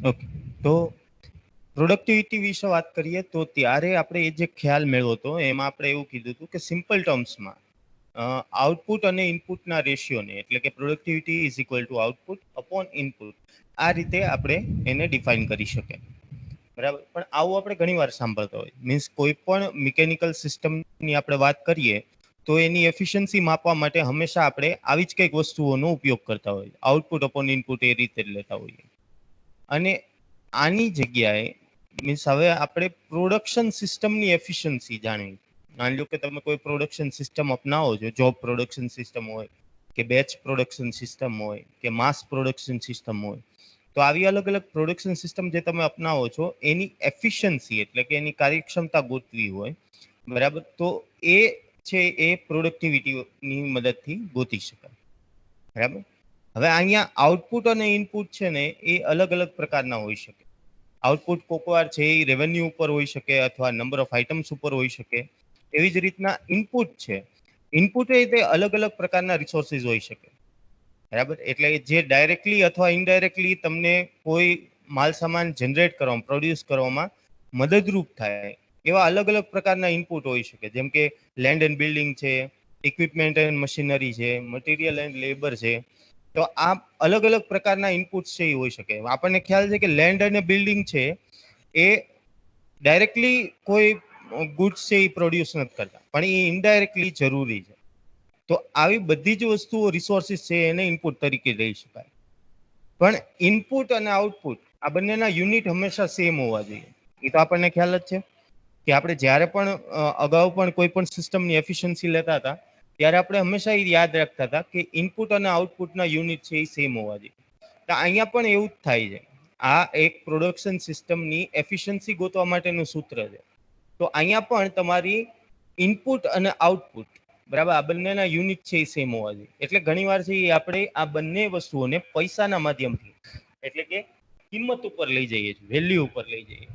Okay, તો productivity વિશે વાત કરીએ તો ત્યારે આપણે એ જે ખ્યાલ મેળવ્યો હતો એમાં આપણે એવું કીધું હતું કે સિમ્પલ ટર્મ્સમાં આઉટપુટ અને ઇનપુટના રેશિયોને, એટલે કે productivity is equal two output upon input, આ રીતે આપણે એને ડિફાઇન કરી શકીએ. બરાબર, પણ આવું આપણે ઘણી વાર સાંભળતા હોય. મીન્સ કોઈ પણ મિકેનિકલ સિસ્ટમની આપણે વાત કરીએ તો એની એફિશિયન્સી માપવા માટે હંમેશા આપણે આવી જ કંઈક વસ્તુઓનો ઉપયોગ કરતા હોય, આઉટપુટ અપોન ઇનપુટ એ રીતે જ લેતા હોઈએ. અને આની જગ્યાએ મીન્સ હવે આપણે પ્રોડક્શન સિસ્ટમની એફિશિયન્સી જાણવી. માની લો કે તમે કોઈ પ્રોડક્શન સિસ્ટમ અપનાવો છો, જોબ પ્રોડક્શન સિસ્ટમ હોય કે બેચ પ્રોડક્શન સિસ્ટમ હોય કે માસ પ્રોડક્શન સિસ્ટમ હોય, તો આવી અલગ અલગ પ્રોડક્શન સિસ્ટમ જે તમે અપનાવો છો એની એફિશિયન્સી એટલે કે એની કાર્યક્ષમતા ગોતવી હોય, બરાબર, તો એ છે એ પ્રોડક્ટિવિટીની મદદથી ગોતી શકાય. બરાબર, હવે અહીંયા આઉટપુટ અને ઇનપુટ છે ને એ અલગ અલગ પ્રકારના હોઈ શકે. આઉટપુટ કોકવાર છે એ રેવન્યુ ઉપર હોઈ શકે અથવા નંબર ઓફ આઇટમ્સ ઉપર હોઈ શકે. એવી જ રીતના ઇનપુટ છે, ઇનપુટ એ તે અલગ અલગ પ્રકારના રિસોર્સિસ હોઈ શકે. બરાબર, એટલે જે ડાયરેક્ટલી અથવા ઇનડાયરેક્ટલી તમને કોઈ માલ સામાન જનરેટ કરવામાં, પ્રોડ્યુસ કરવામાં મદદરૂપ થાય એવા અલગ અલગ પ્રકારના ઇનપુટ હોઈ શકે. જેમ કે લેન્ડ એન્ડ બિલ્ડિંગ છે, ઇક્વિપમેન્ટ એન્ડ મશીનરી છે, મટીરિયલ એન્ડ લેબર છે. તો આ અલગ અલગ પ્રકારના ઇનપુટ્સ છે એ હોઈ શકે. આપણને ખ્યાલ છે કે લેન્ડ અને બિલ્ડિંગ છે એ ડાયરેક્ટલી કોઈ ગુડ્સ છે એ પ્રોડ્યુસ નથી કરતા, પણ એ ઇનડાયરેક્ટલી જરૂરી છે. તો આવી બધી જ વસ્તુઓ, રિસોર્સિસ છે, એને ઇનપુટ તરીકે લઈ શકાય. પણ ઇનપુટ અને આઉટપુટ આ બંનેના યુનિટ હંમેશા સેમ હોવા જોઈએ. એ તો આપણને ખ્યાલ જ છે કે આપણે જ્યારે પણ અગાઉ પણ કોઈ પણ સિસ્ટમની એફિશિયન્સી લેતા હતા ત્યારે આપણે હંમેશા એ યાદ રાખતા હતા કે ઇનપુટ અને આઉટપુટના યુનિટ છે એ સેમ હોવા જોઈએ. તો અહીંયા પણ એવું જ થાય છે. આ એક પ્રોડક્શન સિસ્ટમની એફિશિયન્સી ગોતવા માટેનું સૂત્ર છે. તો અહીંયા પણ તમારી ઇનપુટ અને આઉટપુટ, બરાબર, આ બંનેના યુનિટ છે એ સેમ હોવા જોઈએ. એટલે ઘણીવાર છે એ આપણે આ બંને વસ્તુઓને પૈસાના માધ્યમથી, એટલે કે કિંમત ઉપર લઈ જઈએ છીએ, વેલ્યુ ઉપર લઈ જઈએ,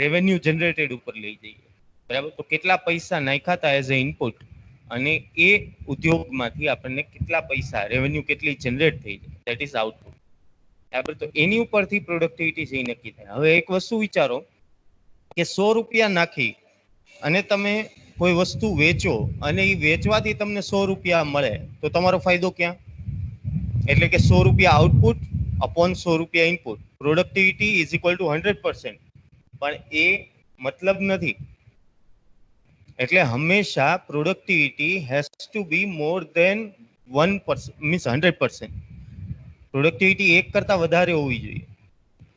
રેવન્યુ જનરેટેડ ઉપર લઈ જઈએ. બરાબર, તો કેટલા પૈસા નાખ્યા હતા એઝ અ ઇનપુટ અને એ ઉદ્યોગમાંથી આપણને કેટલા પૈસા, રેવન્યુ કેટલી જનરેટ થઈ છે, દેટ ઇઝ આઉટપુટ. બરાબર, તો એની ઉપરથી પ્રોડક્ટિવિટી છે નક્કી થાય. હવે એક વસ્તુ વિચારો કે 100 રૂપિયા નાખી અને તમે કોઈ વસ્તુ વેચો અને એ વેચવાથી તમને 100 રૂપિયા મળે, તો તમારો ફાયદો ક્યાં? એટલે કે 100 રૂપિયા આઉટપુટ અપોન 100 રૂપિયા input, productivity is equal to 100%. પણ એ મતલબ નથી. એટલે હંમેશા productivity has to be more than 1%, means 100%. Productivity એક કરતા વધારે હોવી જોઈએ,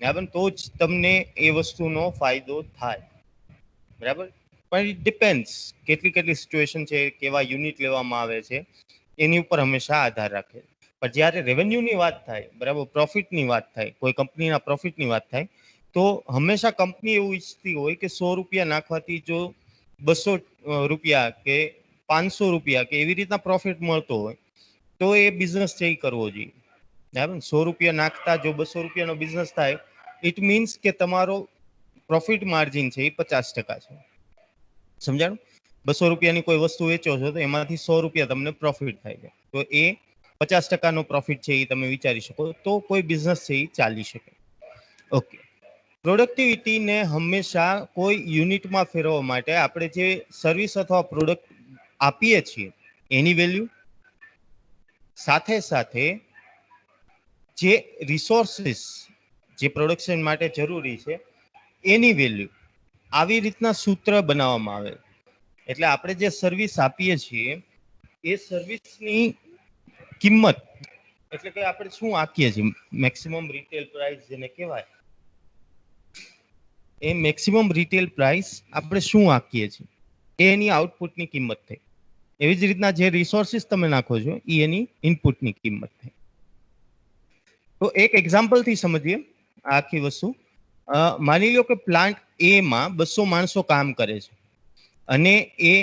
બરાબર, તો જ તમને એ વસ્તુનો ફાયદો થાય. બરાબર, પણ ઇટ ડિપેન્ડ્સ કેટલી કેટલી સિચ્યુએશન છે, કેવા યુનિટ લેવામાં આવે છે, એની ઉપર હંમેશા આધાર રાખે. પણ જ્યારે રેવન્યુની વાત થાય, બરાબર, પ્રોફિટની વાત થાય, કોઈ કંપનીના પ્રોફિટની વાત થાય, તો હંમેશા કંપની એવું ઈચ્છતી હોય કે 100 રૂપિયા નાખવાથી જો 200 રૂપિયા કે 500 રૂપિયા કે એવી રીતના પ્રોફિટ મળતો હોય તો એ બિઝનેસ છે એ કરવો જોઈએ. બરાબર, 100 રૂપિયા નાખતા જો 200 રૂપિયાનો બિઝનેસ થાય, ઇટ મીન્સ કે તમારો પ્રોફિટ માર્જિન છે એ 50% છે. સમજાણું? 200 રૂપિયાની કોઈ વસ્તુ વેચો છો તો એમાંથી 100 રૂપિયા તમને પ્રોફિટ થાય છે, તો એ 50%નો પ્રોફિટ છે એ તમે વિચારી શકો, તો કોઈ બિઝનેસ છે એ ચાલી શકે. ઓકે, પ્રોડક્ટિવિટીને હંમેશા કોઈ યુનિટમાં ફેરવવા માટે આપણે જે સર્વિસ અથવા પ્રોડક્ટ આપીએ છીએ એની વેલ્યુ, સાથે સાથે જે રિસોર્સિસ જે પ્રોડક્શન માટે જરૂરી છે એની વેલ્યુ, આવી રીતના સૂત્ર બનાવવામાં આવે. એટલે આપણે જે સર્વિસ આપીએ છીએ એ સર્વિસની કિંમત, એટલે કે આપણે શું આંકીએ છીએ, મેક્સિમમ રિટેલ પ્રાઇસ જેને કહેવાય, એ મેક્સિમમ રિટેલ પ્રાઇસ આપણે શું આંકીએ છીએ એ એની આઉટપુટની કિંમત થઈ. એવી જ રીતના જે રિસોર્સિસ તમે નાખો છો એ એની ઇનપુટની કિંમત થઈ. તો એક એક્ઝામ્પલથી સમજીએ આ આખી વસ્તુ. માની લો કે પ્લાન્ટ એ માં 200 માણસો કામ કરે છે અને એ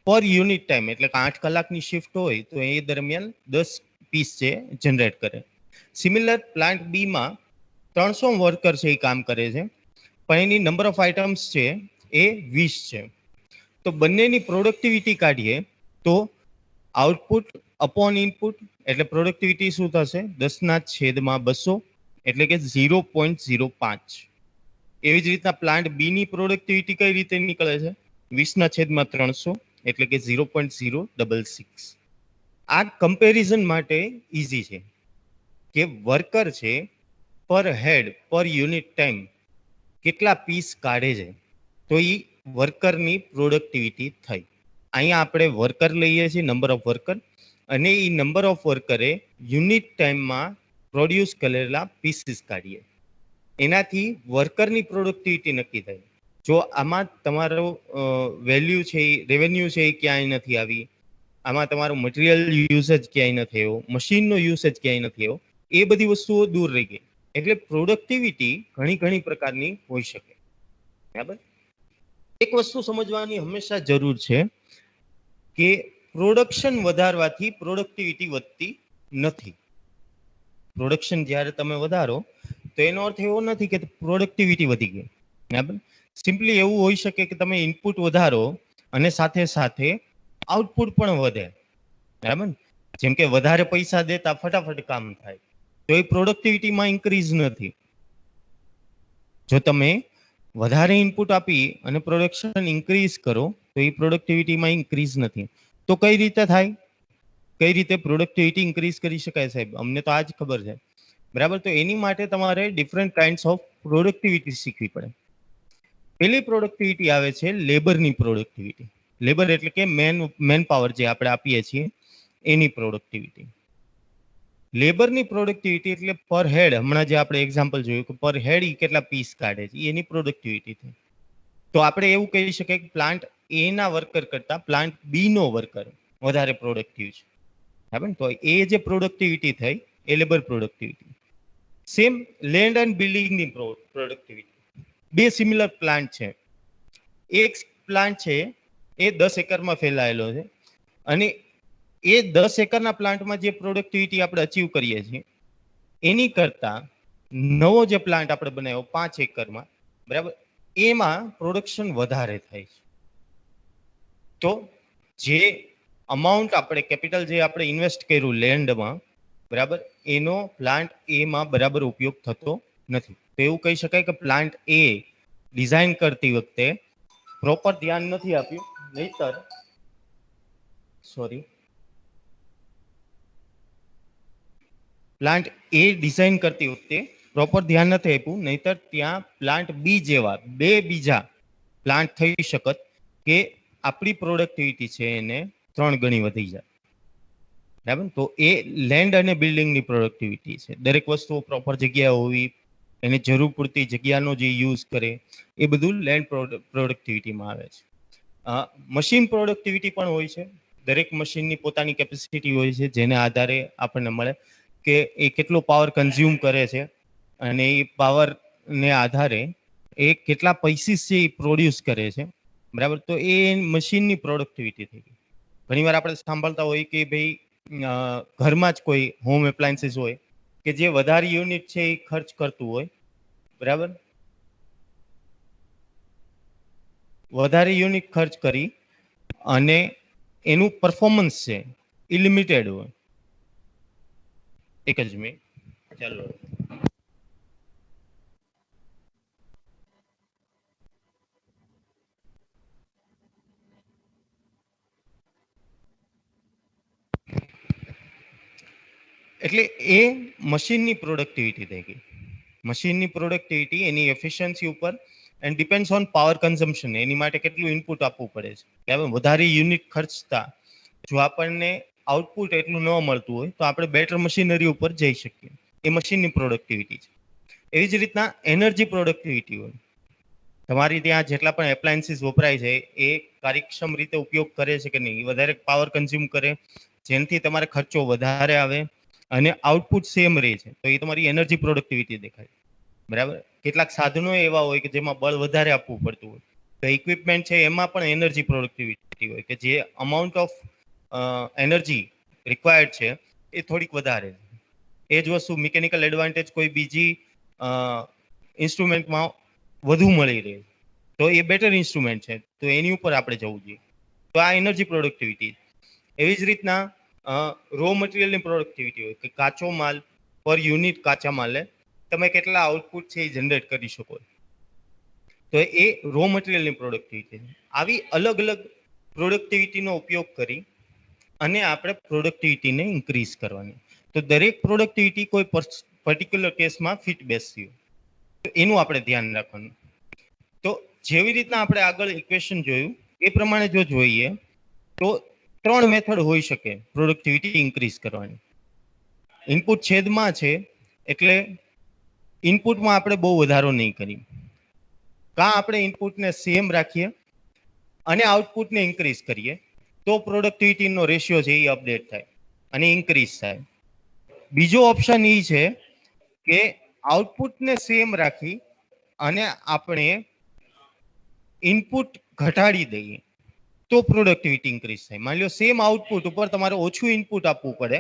પર યુનિટ ટાઈમ, એટલે કે 8 કલાકની શિફ્ટ હોય તો એ દરમિયાન 10 પીસ છે જનરેટ કરે. સિમિલર પ્લાન્ટ બી માં 300 વર્કર છે એ કામ કરે છે, પણ એની નંબર ઓફ આઇટમ્સ છે એ 20 છે. તો બંનેની પ્રોડક્ટિવિટી કાઢીએ તો આઉટપુટ અપોન ઇનપુટ, એટલે પ્રોડક્ટિવિટી શું થશે, 10/200 એટલે કે 0.05. એવી જ રીતના પ્લાન્ટ બી ની પ્રોડક્ટિવિટી કઈ રીતે નીકળે છે? 20/300 એટલે કે 0.066. આ કમ્પેરિઝન માટે ઈઝી છે કે વર્કર છે પર હેડ પર યુનિટ ટાઈમ કેટલા પીસ કાઢે છે, તો એ વર્કરની પ્રોડક્ટિવિટી થઈ. અહીંયા આપણે વર્કર લઈએ છીએ, નંબર ઓફ વર્કર, અને એ નંબર ઓફ વર્કરે યુનિટ ટાઈમમાં પ્રોડ્યુસ કરેલા પીસીસ કાઢીએ, એનાથી વર્કરની પ્રોડક્ટિવિટી નક્કી થાય. જો આમાં તમારો વેલ્યુ છે, રેવન્યુ છે, એ ક્યાંય નથી આવી, આમાં તમારો મટીરિયલ યુસેજ ક્યાંય નથી થયો, મશીનનો યુસેજ ક્યાંય નથી થયો, એ બધી વસ્તુઓ દૂર રહી ગઈ. એટલે પ્રોડક્ટિવિટી ઘણી પ્રકારની હોઈ શકે. બરાબર. એક વસ્તુ સમજવાની હંમેશા જરૂર છે કે પ્રોડક્શન વધારવાથી પ્રોડક્ટિવિટી વધતી નથી. પ્રોડક્શન જ્યારે તમે વધારો તો એનો અર્થ એવો નથી કે પ્રોડક્ટિવિટી વધી ગઈ. બરાબર. સિમ્પલી એવું હોઈ શકે કે તમે ઇનપુટ વધારો અને સાથે સાથે આઉટપુટ પણ વધે. બરાબર. જેમ કે વધારે પૈસા દેતા ફટાફટ કામ થાય, તો એ પ્રોડક્ટિવિટીમાં ઇન્ક્રીઝ નથી. જો તમે વધારે ઇનપુટ આપી અને પ્રોડક્શન ઇન્ક્રીઝ કરો તો એ પ્રોડક્ટિવિટીમાં ઇન્ક્રીઝ નથી. તો કઈ રીતે થાય? કઈ રીતે પ્રોડક્ટિવિટી ઇન્ક્રીઝ કરી શકાય સાહેબ? અમને તો આ જ ખબર છે. બરાબર. તો એની માટે તમારે ડિફરન્ટ કાઇન્ડ્સ ઓફ પ્રોડક્ટિવિટી શીખવી પડે. પેલી પ્રોડક્ટિવિટી આવે છે લેબરની પ્રોડક્ટિવિટી. લેબર એટલે કે મેન પાવર જે આપણે આપીએ છીએ એની પ્રોડક્ટિવિટી. લેબરની પ્રોડક્ટિવિટી એટલે પર હેડ, હમણાં જે આપણે એક્ઝામ્પલ જોયું કે પર હેડ ઈ કેટલા પીસ કાઢે છે, એની પ્રોડક્ટિવિટી થઈ. તો આપણે એવું કહી શકીએ કે પ્લાન્ટ એ ના વર્કર કરતા પ્લાન્ટ બી નો વર્કર વધારે પ્રોડક્ટિવ છે. બરાબર. તો એ જે પ્રોડક્ટિવિટી થઈ એ labour productivity. Same land and બિલ્ડિંગની પ્રોડક્ટિવિટી. બે સિમિલર પ્લાન્ટ છે. એક પ્લાન્ટ છે એ 10 એકરમાં ફેલાયેલો છે, અને એ 10 એકરના પ્લાન્ટમાં જે પ્રોડક્ટિવિટી આપણે અચીવ કરીએ છીએ એની કરતા નવો જે પ્લાન્ટ આપણે બનાવ્યો 5 એકરમાં, બરાબર, એમાં પ્રોડક્શન વધારે થાય છે. તો જે અમાઉન્ટ આપણે કેપિટલ જે આપણે ઇન્વેસ્ટ કર્યું લેન્ડમાં, બરાબર, એનો પ્લાન્ટ એમાં બરાબર ઉપયોગ થતો નથી. તો એવું કહી શકાય કે પ્લાન્ટ એ ડિઝાઇન કરતી વખતે પ્રોપર ધ્યાન નથી આપ્યું, નહીતર પ્લાન્ટ એ ડિઝાઇન કરતી વખતે પ્રોપર ધ્યાન નથી આપ્યું, નહીતર ત્યાં પ્લાન્ટ બી જેવા બે બીજા પ્લાન્ટ થઈ શકત કે આપણી પ્રોડક્ટિવિટી છે એને 3 ગણી વધી જાય. બરાબર. તો એ લેન્ડ અને બિલ્ડિંગની પ્રોડક્ટિવિટી છે. દરેક વસ્તુ પ્રોપર જગ્યાએ હોવી, એને જરૂર પૂરતી જગ્યાનો જે યુઝ કરે, એ બધું લેન્ડ પ્રોડક્ટિવિટીમાં આવે છે. મશીન પ્રોડક્ટિવિટી પણ હોય છે. દરેક મશીનની પોતાની કેપેસિટી હોય છે, જેને આધારે આપણને મળે કે એ કેટલો પાવર કન્ઝ્યુમ કરે છે, અને એ પાવરને આધારે એ કેટલા પૈસીસ છે એ પ્રોડ્યુસ કરે છે. બરાબર. તો એ મશીનની પ્રોડક્ટિવિટી થઈ ગઈ. ઘણીવાર આપણે સાંભળતા હોય કે ભાઈ ઘરમાં જ કોઈ હોમ એપ્લાયન્સીસ હોય કે જે વધારે યુનિટ છે એ ખર્ચ કરતું હોય, બરાબર, વધારે યુનિટ ખર્ચ કરી અને એનું પરફોર્મન્સ છે એ લિમિટેડ હોય. એક જ મિનિટ, ચાલો. એટલે એ મશીનની પ્રોડક્ટિવિટી થઈ ગઈ. મશીનની પ્રોડક્ટિવિટી એની એફિશિયન્સી ઉપર and depends on power consumption. એની માટે કેટલું ઇનપુટ આપવું પડે છે. વધારે યુનિટ ખર્ચતા જો આપણને આઉટપુટ એટલું ન મળતું હોય તો આપણે બેટર મશીનરી ઉપર જઈ શકીએ. એ મશીનની પ્રોડક્ટિવિટી છે. એવી જ રીતના એનર્જી પ્રોડક્ટિવિટી હોય. તમારી ત્યાં જેટલા પણ એપ્લાયન્સીસ વપરાય છે એ કાર્યક્ષમ રીતે ઉપયોગ કરે છે કે નહીં, વધારે પાવર કન્ઝ્યુમ કરે, જેનાથી તમારે ખર્ચો વધારે આવે અને આઉટપુટ સેમ રહે છે, તો એ તમારી એનર્જી પ્રોડક્ટિવિટી દેખાય. બરાબર. કેટલાક સાધનો એવા હોય કે જેમાં બળ વધારે આપવું પડતું હોય, તો ઇક્વિપમેન્ટ છે એમાં પણ એનર્જી પ્રોડક્ટિવિટી હોય કે જે અમાઉન્ટ ઓફ એનર્જી રિક્વાયર્ડ છે એ થોડીક વધારે છે. એ જ વસ્તુ મિકેનિકલ એડવાન્ટેજ કોઈ બીજી ઇન્સ્ટ્રુમેન્ટમાં વધુ મળી રહે, તો એ બેટર ઇન્સ્ટ્રુમેન્ટ છે, તો એની ઉપર આપણે જવું જોઈએ. તો આ એનર્જી પ્રોડક્ટિવિટી. એવી જ રીતના રો મટીરિયલની પ્રોડક્ટિવિટી હોય કે કાચો માલ પર યુનિટ કાચા માલે તમે કેટલા આઉટપુટ છે એ જનરેટ કરી શકો. તો એ રો મટીરિયલની પ્રોડક્ટિવિટી. આવી અલગ અલગ પ્રોડક્ટિવિટીનો ઉપયોગ કરી અને આપણે પ્રોડક્ટિવિટીને ઇન્ક્રીઝ કરવાની. તો દરેક પ્રોડક્ટિવિટી કોઈ પર્ટિક્યુલર કેસમાં ફિટ બેસતી હોય, તો એનું આપણે ધ્યાન રાખવાનું. તો જેવી રીતના આપણે આગળ ઇક્વેશન જોયું એ પ્રમાણે જો જોઈએ તો 3 મેથડ હોઈ શકે પ્રોડક્ટિવિટી ઇન્ક્રીઝ કરવાની. ઇનપુટ છેદમાં છે એટલે ઇનપુટમાં આપણે બહુ વધારો નહીં કરીએ. કાં આપણે ઇનપુટને સેમ રાખીએ અને આઉટપુટને ઇન્ક્રીઝ કરીએ તો પ્રોડક્ટિવિટીનો રેશિયો છે એ અપડેટ થાય અને ઇન્ક્રીઝ થાય. બીજો ઓપ્શન એ છે કે આઉટપુટને સેમ રાખી અને આપણે ઇનપુટ ઘટાડી દઈએ તો પ્રોડક્ટિવિટી ઇન્ક્રીઝ થાય. માની લો સેમ આઉટપુટ ઉપર તમારે ઓછું ઇનપુટ આપવું પડે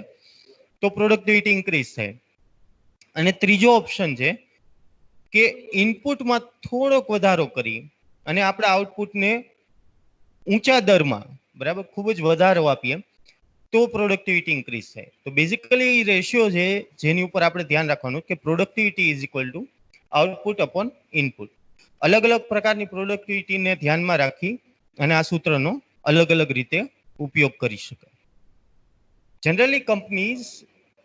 તો પ્રોડક્ટિવિટી ઇન્ક્રીઝ થાય. અને ત્રીજો ઓપ્શન છે કે ઇનપુટમાં થોડોક વધારો કરી અને આપણે આઉટપુટને ઊંચા દરમાં બરાબર ખૂબ જ વધારો આપીએ તો પ્રોડક્ટિવિટી ઇન્ક્રીઝ થાય. તો બેઝિકલી રેશિયો છે જેની ઉપર આપણે ધ્યાન રાખવાનું કે productivity is equal two output upon input. અલગ અલગ પ્રકારની પ્રોડક્ટિવિટીને ધ્યાનમાં રાખી અને આ સૂત્રનો અલગ અલગ રીતે ઉપયોગ કરી શકાય. જનરલી કંપનીઝ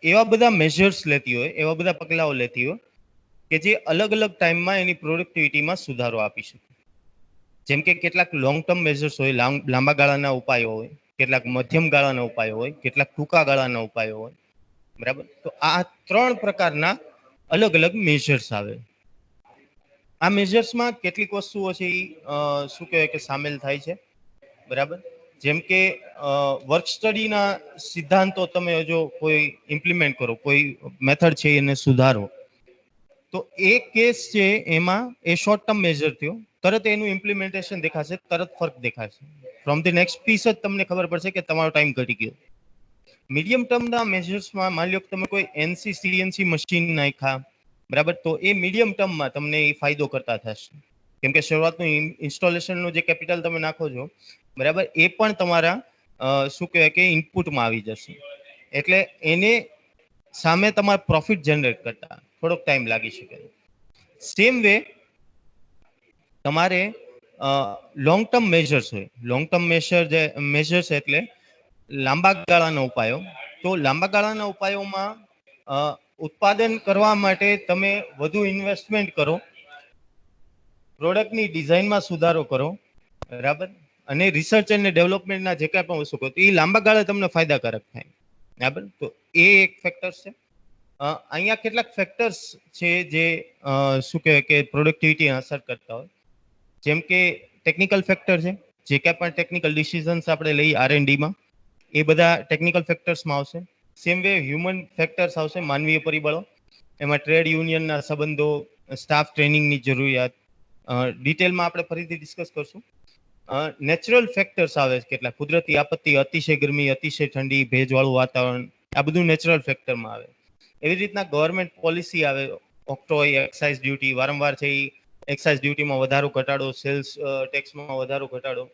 એવા બધા મેજર્સ લેતી હોય, એવા બધા પગલાઓ લેતી હોય કે જે અલગ અલગ ટાઈમમાં એની પ્રોડક્ટિવિટીમાં સુધારો આપી શકે. જેમ કે કેટલાક લોંગ ટર્મ મેજર્સ હોય, લાંબા ગાળાના ઉપાયો હોય, કેટલાક મધ્યમ ગાળાના ઉપાયો હોય, કેટલાક ટૂંકા ગાળાના ઉપાયો હોય, બરાબર. તો આ 3 પ્રકારના અલગ અલગ મેજર્સ આવે. આ મેજર્સમાં કેટલીક વસ્તુઓ છે એ શું કહેવાય કે સામેલ થાય છે, બરાબર. જેમ કે વર્ક સ્ટડીના સિદ્ધાંતો તમે જો કોઈ ઇમ્પ્લિમેન્ટ કરો, કોઈ મેથડ છે એને સુધારો, તો એ કેસ છે એમાં એ શોર્ટ ટર્મ મેજર થયો, તરત એનું ઇમ્પ્લિમેન્ટેશન દેખાશે, તરત ફર્ક દેખાશે. ફ્રોમ ધ નેક્સ્ટ પીસ જ તમને ખબર પડશે કે તમારો ટાઈમ ઘટી ગયો. મીડિયમ ટર્મના મેજર્સમાં માની લો કે તમે કોઈ એનસી સીએનસી મશીન નાખ્યા, બરાબર, તો એ મીડિયમ ટર્મમાં તમને એ ફાયદો કરતા થશે. કેમ કે શરૂઆતનું ઇન્સ્ટોલેશનનું જે કેપિટલ તમે નાખો છો, બરાબર, એ પણ તમારા શું કહેવાય કે ઇનપુટમાં આવી જશે. એટલે એને સામે તમારે પ્રોફિટ જનરેટ કરતા થોડોક ટાઈમ લાગી શકે. સેમ વે તમારે લોંગ ટર્મ મેજર્સ હોય. લોંગ ટર્મ મેજર્સ એટલે લાંબા ગાળાના ઉપાયો. તો લાંબા ગાળાના ઉપાયોમાં ઉત્પાદન કરવા માટે તમે વધુ ઇન્વેસ્ટમેન્ટ કરો, પ્રોડક્ટની ડિઝાઇનમાં સુધારો કરો, બરાબર, અને રિસર્ચ અને ડેવલપમેન્ટના જે કાંઈ પણ વસ્તુ કરો તો એ લાંબા ગાળે તમને ફાયદાકારક થાય, બરાબર. તો એ એક ફેક્ટર છે. અહીંયા કેટલાક ફેક્ટર્સ છે જે શું કહેવાય કે પ્રોડક્ટિવિટી અસર કરતા હોય. જેમ કે ટેકનિકલ ફેક્ટર છે, જે કાંઈ પણ ટેકનિકલ ડિસિઝન્સ આપણે લઈએ R&Dમાં, એ બધા ટેકનિકલ ફેક્ટર્સમાં આવશે. સેમ વે હ્યુમન ફેક્ટર્સ આવશે, માનવીય પરિબળો. એમાં ટ્રેડ યુનિયનના સંબંધો, સ્ટાફ ટ્રેનિંગની જરૂરિયાત, ડિટેલમાં આપણે ફરીથી ડિસ્કસ કરશું. નેચરલ ફેક્ટર્સ આવે, કેટલા કુદરતી આપત્તિ, અતિશય ગરમી, અતિશય ઠંડી, ભેજવાળું વાતાવરણ, આ બધું નેચરલ ફેક્ટરમાં આવે. એવી રીતના ગવર્મેન્ટ પોલિસી આવે, ઓક્ટ્રોય, એક્સાઇઝ ડ્યુટી, વારંવાર છે એ એક્સાઇઝ ડ્યુટીમાં વધારો ઘટાડો, સેલ્સ ટેક્સમાં વધારો ઘટાડો,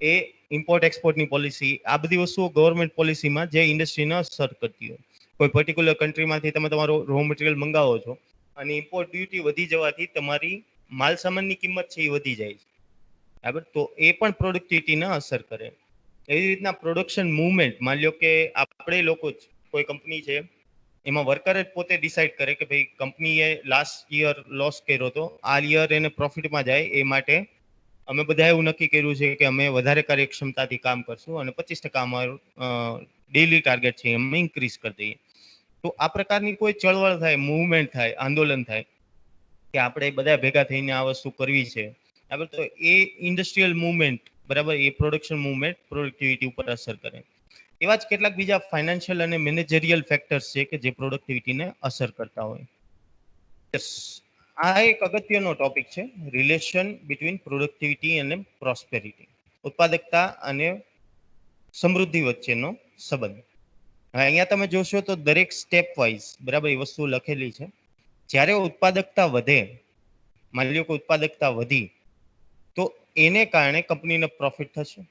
એ ઇમ્પોર્ટ એક્સપોર્ટની પોલિસી, આ બધી વસ્તુઓ ગવર્મેન્ટ પોલિસીમાં જે ઇન્ડસ્ટ્રીને અસર કરતી હોય. કોઈ પર્ટિક્યુલર કન્ટ્રીમાંથી તમે તમારો રો મટીરિયલ મંગાવો છો અને ઇમ્પોર્ટ ડ્યુટી વધી જવાથી તમારી માલ સામાનની કિંમત છે એ વધી જાય છે, બરાબર. તો એ પણ પ્રોડક્ટિવિટીને અસર કરે. એવી રીતના પ્રોડક્શન મુવમેન્ટ, માની લો કે આપણે લોકો જ કોઈ કંપની છે, એમાં વર્કર જ પોતે ડિસાઇડ કરે કે ભાઈ કંપનીએ લાસ્ટ યર લોસ કર્યો હતો, આ યર એને પ્રોફિટમાં જાય એ માટે અમે બધા એવું નક્કી કર્યું છે કે અમે વધારે કાર્યક્ષમતાથી કામ કરશું અને 25% અમારું ડેઇલી ટાર્ગેટ છે અમે ઇન્ક્રીઝ કરી દઈએ. તો આ પ્રકારની કોઈ ચળવળ થાય, મૂવમેન્ટ થાય, આંદોલન થાય કે આપણે બધા ભેગા થઈને આ વસ્તુ કરવી છે, બરાબર, તો એ ઇન્ડસ્ટ્રીયલ મૂવમેન્ટ, બરાબર, એ પ્રોડક્શન મૂવમેન્ટ પ્રોડક્ટિવિટી ઉપર અસર કરે. એવા જ કેટલાક બીજા ફાઇનાન્શિયલ અને મેનેજરિયલ ફેક્ટર્સ છે કે જે પ્રોડક્ટિવિટીને અસર કરતા હોય. આ એક અગત્યનો ટોપિક છે, રિલેશન બિટવીન પ્રોડક્ટિવિટી અને પ્રોસ્પેરિટી, ઉત્પાદકતા અને સમૃદ્ધિ વચ્ચેનો સંબંધ. અહીંયા તમે જોશો તો દરેક સ્ટેપ વાઇઝ, બરાબર, એ વસ્તુ લખેલી છે. જ્યારે ઉત્પાદકતા વધે, માની લો કે ઉત્પાદકતા વધી, તો એને કારણે કંપનીને પ્રોફિટ થશે.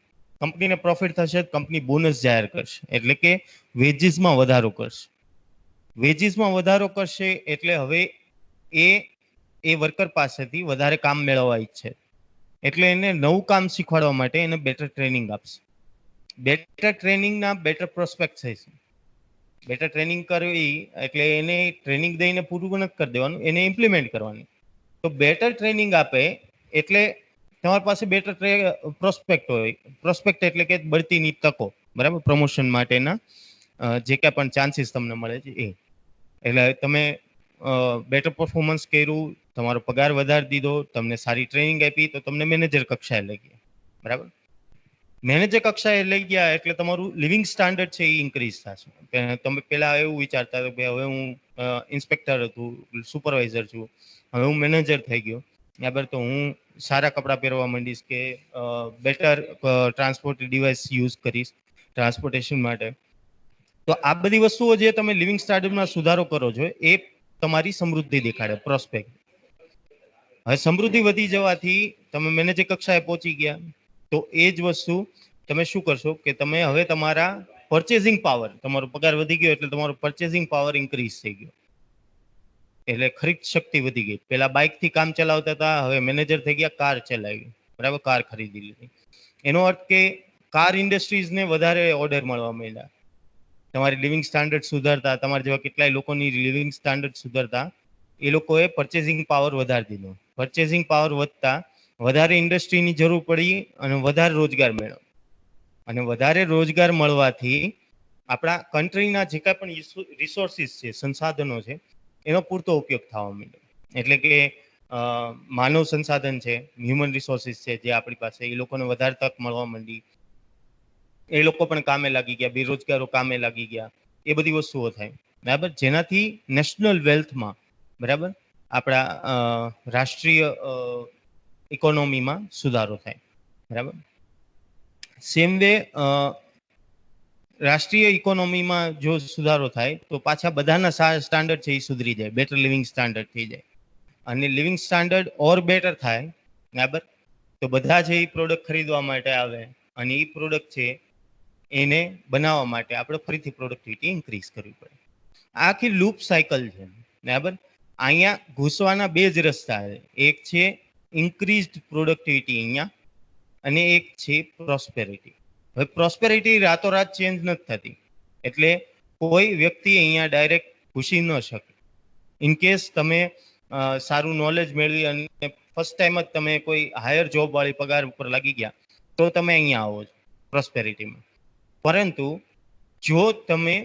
કંપનીને પ્રોફિટ થશે, કંપની બોનસ જાહેર કરશે, એટલે કે વેજીસમાં વધારો કરશે. વેજીસમાં વધારો કરશે એટલે હવે એ વર્કર પાસેથી વધારે કામ મેળવવા ઈચ્છે, એટલે એને નવું કામ શીખવાડવા માટે એને બેટર ટ્રેનિંગ આપશે. બેટર ટ્રેનિંગના બેટર પ્રોસ્પેક્ટ થશે. બેટર ટ્રેનિંગ કરવી એટલે એને ટ્રેનિંગ દઈને પૂરું નથી કરી દેવાનું, એને ઇમ્પ્લિમેન્ટ કરવાની. તો બેટર ટ્રેનિંગ આપે એટલે તમારી પાસે બેટર પ્રોસ્પેક્ટ હોય. પ્રોસ્પેક્ટ એટલે કે બઢતીની તકો, બરાબર, પ્રમોશન માટેના જે કાંઈ પણ ચાન્સીસ તમને મળે છે એ. એટલે તમે બેટર પરફોર્મન્સ કર્યું, તમારો પગાર વધારી દીધો, તમને સારી ટ્રેનિંગ આપી, તો તમને મેનેજર કક્ષાએ લઈ ગયા, બરાબર. મેનેજર કક્ષાએ લઈ ગયા એટલે તમારું લિવિંગ સ્ટાન્ડર્ડ છે એ ઇન્ક્રીઝ થશે. તમે પહેલા એવું વિચારતા હતા કે હવે હું ઇન્સ્પેક્ટર હતું, સુપરવાઇઝર છું, હવે હું મેનેજર થઈ ગયો, બરાબર, તો હું સારા કપડાં પહેરવા માંડીશ કે બેટર ટ્રાન્સપોર્ટ ડિવાઇસ યુઝ કરીશ ટ્રાન્સપોર્ટેશન માટે. તો આ બધી વસ્તુઓ જે તમે લિવિંગ સ્ટાન્ડર્ડમાં સુધારો કરો છો એ તમારી સમૃદ્ધિ દેખાડે, પ્રોસ્પેક્ટ. હવે સમૃદ્ધિ વધી જવાથી તમે મેનેજર કક્ષાએ પહોંચી ગયા, તો એ જ વસ્તુ તમે શું કરશો કે તમે હવે તમારા પરચેસિંગ પાવર, તમારો પગાર વધી ગયો એટલે તમારો પરચેસિંગ પાવર ઇન્ક્રીઝ થઈ ગયો, એટલે ખરીદ શક્તિ વધી ગઈ. પેલા બાઇક થી કામ ચલાવતા હતા, હવે મેનેજર થઈ ગયા, કાર ચલાવી, બરાબર, કાર ખરીદી લીધી. એનો અર્થ કે કાર ઇન્ડસ્ટ્રીઝને વધારે ઓર્ડર મળવા માંડ્યા. તમારી લિવિંગ સ્ટાન્ડર્ડ સુધારતા, તમારા જેવા કેટલાય લોકોની લિવિંગ સ્ટાન્ડર્ડ સુધારતા એ લોકોએ પરચેસિંગ પાવર વધારી દીધો. પરચેસિંગ પાવર વધતા વધારે ઇન્ડસ્ટ્રીની જરૂર પડી અને વધારે રોજગાર મેળવ્યો. અને વધારે રોજગાર મળવાથી આપણા કન્ટ્રીના જે કાંઈ પણ રિસોર્સિસ છે, સંસાધનો છે, એનો પૂરતો ઉપયોગ થવા માંડ્યો. એટલે કે માનવ સંસાધન છે, હ્યુમન રિસોર્સિસ છે જે આપણી પાસે, એ લોકોને વધારે તક મળવા માંડી, એ લોકો પણ કામે લાગી ગયા, બેરોજગારો કામે લાગી ગયા, એ બધી વસ્તુઓ થાય, બરાબર, જેનાથી નેશનલ વેલ્થમાં, બરાબર, આપણા રાષ્ટ્રીય ઇકોનોમીમાં સુધારો થાય, બરાબર. સેમ વે રાષ્ટ્રીય ઇકોનોમીમાં જો સુધારો થાય તો પાછા બધાના સ્ટાન્ડર્ડ છે એ સુધરી જાય, બેટર લિવિંગ સ્ટાન્ડર્ડ થઈ જાય. અને લિવિંગ સ્ટાન્ડર્ડ ઓર બેટર થાય, બરાબર, તો બધા છે એ પ્રોડક્ટ ખરીદવા માટે આવે, અને એ પ્રોડક્ટ છે એને બનાવવા માટે આપણે ફરીથી પ્રોડક્ટિવિટી ઇન્ક્રીઝ કરવી પડે. આ આખી લૂપ સાયકલ છે, બરાબર. અહીંયા ઘૂસવાના બે જ રસ્તા છે, એક છે ઇન્ક્રીઝડ પ્રોડક્ટિવિટી અહીંયા, અને એક છે પ્રોસ્પેરિટી. હવે પ્રોસ્પેરિટી રાતોરાત ચેન્જ નથી થતી, એટલે કોઈ વ્યક્તિ અહીંયા ડાયરેક્ટ ઘૂસી ન શકે. ઇન કેસ તમે સારું નોલેજ મેળવી અને ફર્સ્ટ ટાઈમ જ તમે કોઈ હાયર જોબ વાળી પગાર ઉપર લાગી ગયા તો તમે અહીંયા આવો છો પ્રોસ્પેરિટીમાં. પરંતુ જો તમે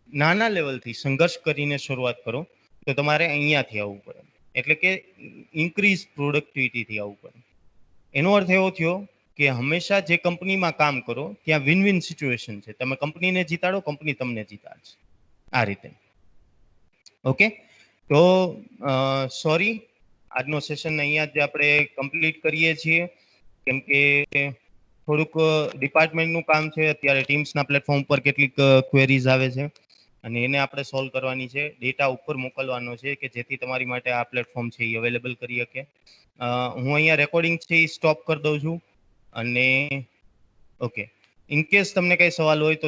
નાના લેવલથી સંઘર્ષ કરીને શરૂઆત કરો તો તમારે અહીંયાથી આવવું પડે, એટલે કે ઇન્ક્રીઝ પ્રોડક્ટિવિટીથી આવવું પડે. એનો અર્થ એવો થયો કે હંમેશા જે કંપનીમાં કામ કરો ત્યાં વિન વિન સિચ્યુએશન છે, તમે કંપનીને જીતાડો, કંપની તમને જીતાડશે, આ રીતે. ઓકે, તો સોરી, આજનો સેશન અહીંયા જ આપણે કમ્પ્લીટ કરીએ છીએ, કેમ કે થોડુંક ડિપાર્ટમેન્ટનું કામ છે. અત્યારે ટીમ્સના પ્લેટફોર્મ પર કેટલીક ક્વેરીઝ આવે છે અને એને આપણે સોલ્વ કરવાની છે, ડેટા ઉપર મોકલવાનો છે કે જેથી તમારી માટે આ પ્લેટફોર્મ છે એ અવેલેબલ કરી શકે. હું અહીંયા રેકોર્ડિંગ છે એ સ્ટોપ કરી દઉં છું. અને ઓકે, ઇન કેસ તમને કઈ સવાલ હોય તો